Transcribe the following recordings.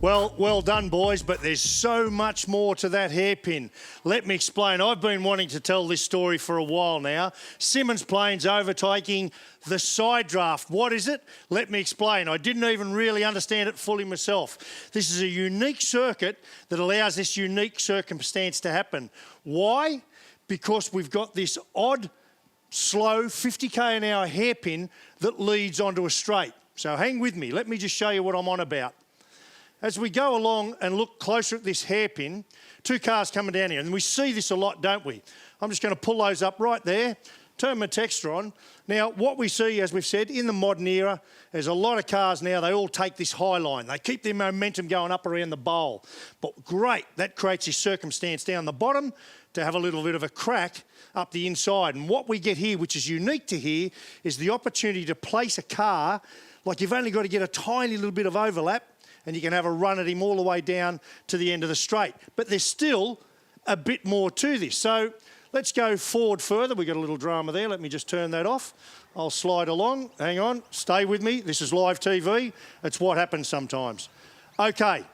Well done, boys, but there's so much more to that hairpin. Let me explain. I've been wanting to tell this story for a while now. Symmons planes overtaking the side draft. What is it? Let me explain. I didn't even really understand it fully myself. This is a unique circuit that allows this unique circumstance to happen. Why? Because we've got this odd, slow 50k an hour hairpin that leads onto a straight. So hang with me. Let me just show you what I'm on about. As we go along and look closer at this hairpin, two cars coming down here, and we see this a lot, don't we? I'm just going to pull those up right there, turn my texture on. Now, what we see, as we've said, in the modern era, there's a lot of cars now, they all take this high line. They keep their momentum going up around the bowl. But great, that creates this circumstance down the bottom to have a little bit of a crack up the inside. And what we get here, which is unique to here, is the opportunity to place a car, like you've only got to get a tiny little bit of overlap, and you can have a run at him all the way down to the end of the straight. But there's still a bit more to this. So let's go forward further. We've got a little drama there. Let me just turn that off. I'll slide along. Hang on. Stay with me. This is live TV. It's what happens sometimes. Okay.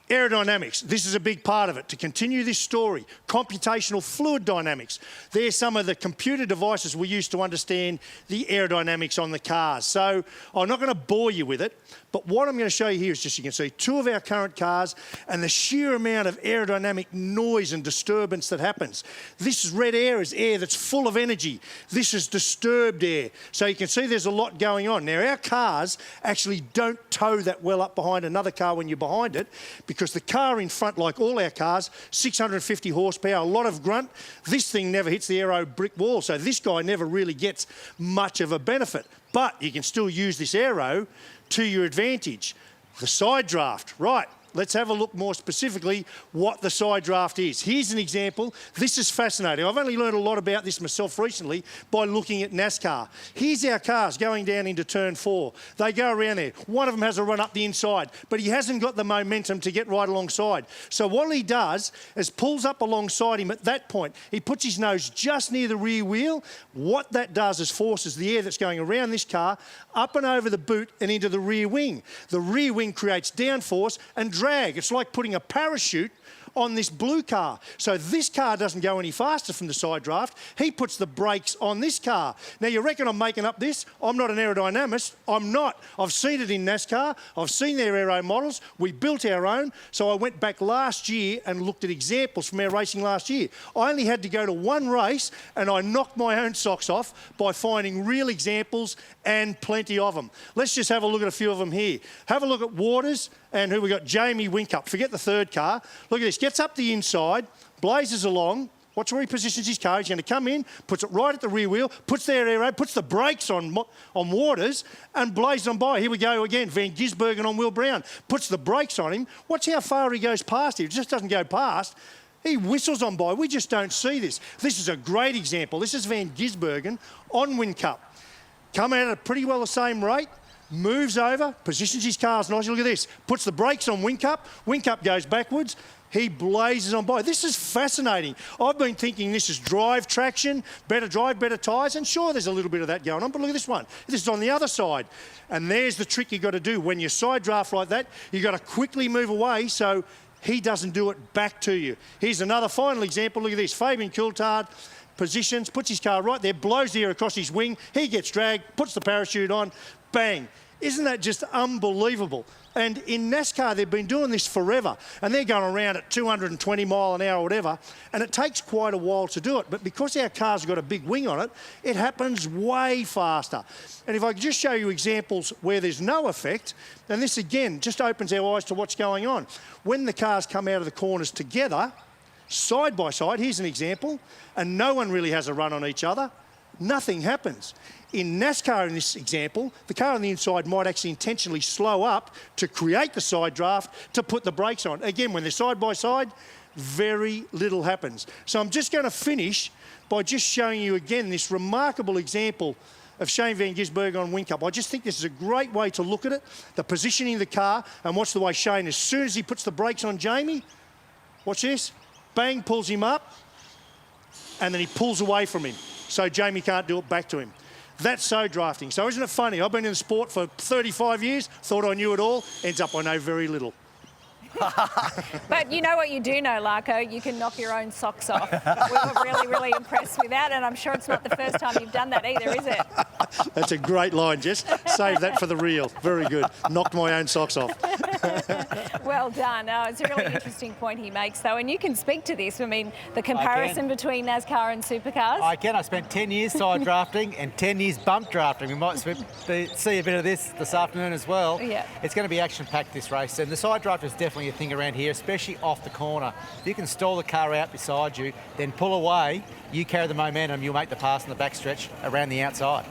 Aerodynamics, this is a big part of it. To continue this story, computational fluid dynamics. They're some of the computer devices we use to understand the aerodynamics on the cars. So I'm not going to bore you with it, but what I'm going to show you here is just, you can see two of our current cars and the sheer amount of aerodynamic noise and disturbance that happens. This red air is air that's full of energy. This is disturbed air. So you can see there's a lot going on. Now, our cars actually don't tow that well up behind another car when you're behind it, because the car in front, like all our cars, 650 horsepower, a lot of grunt. This thing never hits the aero brick wall, so this guy never really gets much of a benefit. But you can still use this aero to your advantage. The side draft, right. Let's have a look more specifically what the side draft is. Here's an example. This is fascinating. I've only learned a lot about this myself recently by looking at NASCAR. Here's our cars going down into turn 4. They go around there. One of them has a run up the inside, but he hasn't got the momentum to get right alongside. So what he does is pulls up alongside him at that point. He puts his nose just near the rear wheel. What that does is forces the air that's going around this car up and over the boot and into the rear wing. The rear wing creates downforce and drag. It's like putting a parachute on this blue car. So this car doesn't go any faster from the side draft. He puts the brakes on this car. Now, you reckon I'm making up this? I'm not an aerodynamist. I'm not. I've seen it in NASCAR. I've seen their aero models. We built our own. So I went back last year and looked at examples from our racing last year. I only had to go to one race and I knocked my own socks off by finding real examples and plenty of them. Let's just have a look at a few of them here. Have a look at Waters and who we got, Jamie Winkup. Forget the third car. Look at this. Gets up the inside, blazes along. Watch where he positions his car. He's going to come in, puts it right at the rear wheel, puts their aero, puts the brakes on Waters and blazes on by. Here we go again. Van Gisbergen on Will Brown. Puts the brakes on him. Watch how far he goes past him. He just doesn't go past. He whistles on by. We just don't see this. This is a great example. This is Van Gisbergen on Winkup. Come out at pretty well the same rate. Moves over, positions his cars nicely. Look at this. Puts the brakes on Winkup. Winkup goes backwards. He blazes on by. This is fascinating. I've been thinking this is drive traction, better drive, better tyres, and sure, there's a little bit of that going on, but look at this one. This is on the other side. And there's the trick you've got to do. When you side draft like that, you've got to quickly move away so he doesn't do it back to you. Here's another final example. Look at this. Fabian Coulthard positions, puts his car right there, blows the air across his wing. He gets dragged, puts the parachute on, bang. Isn't that just unbelievable? And in NASCAR, they've been doing this forever, and they're going around at 220 mile an hour or whatever, and it takes quite a while to do it. But because our car's got a big wing on it, it happens way faster. And if I could just show you examples where there's no effect, and this again just opens our eyes to what's going on. When the cars come out of the corners together, side by side, here's an example, and no one really has a run on each other, nothing happens. In NASCAR, in this example, the car on the inside might actually intentionally slow up to create the side draft to put the brakes on. Again, when they're side by side, very little happens. So I'm just going to finish by just showing you again this remarkable example of Shane Van Gisbergen on Winkup. I just think this is a great way to look at it, the positioning of the car, and watch the way Shane, as soon as he puts the brakes on Jamie, watch this, bang, pulls him up, and then he pulls away from him, so Jamie can't do it back to him. That's so drafting. So isn't it funny? I've been in the sport for 35 years, thought I knew it all, ends up I know very little. But you know what you do know, Larko? You can knock your own socks off. We were really, really impressed with that, and I'm sure it's not the first time you've done that either, is it? That's a great line, Jess. Save that for the reel. Very good. Knocked my own socks off. Well done. It's a really interesting point he makes, though, and you can speak to this. I mean, the comparison between NASCAR and supercars. I can. I spent 10 years side drafting and 10 years bump drafting. We might see a bit of this afternoon as well. Yeah. It's going to be action-packed, this race, and the side draft is definitely a thing around here, especially off the corner. If you can stall the car out beside you, then pull away, you carry the momentum, you'll make the pass in the backstretch around the outside.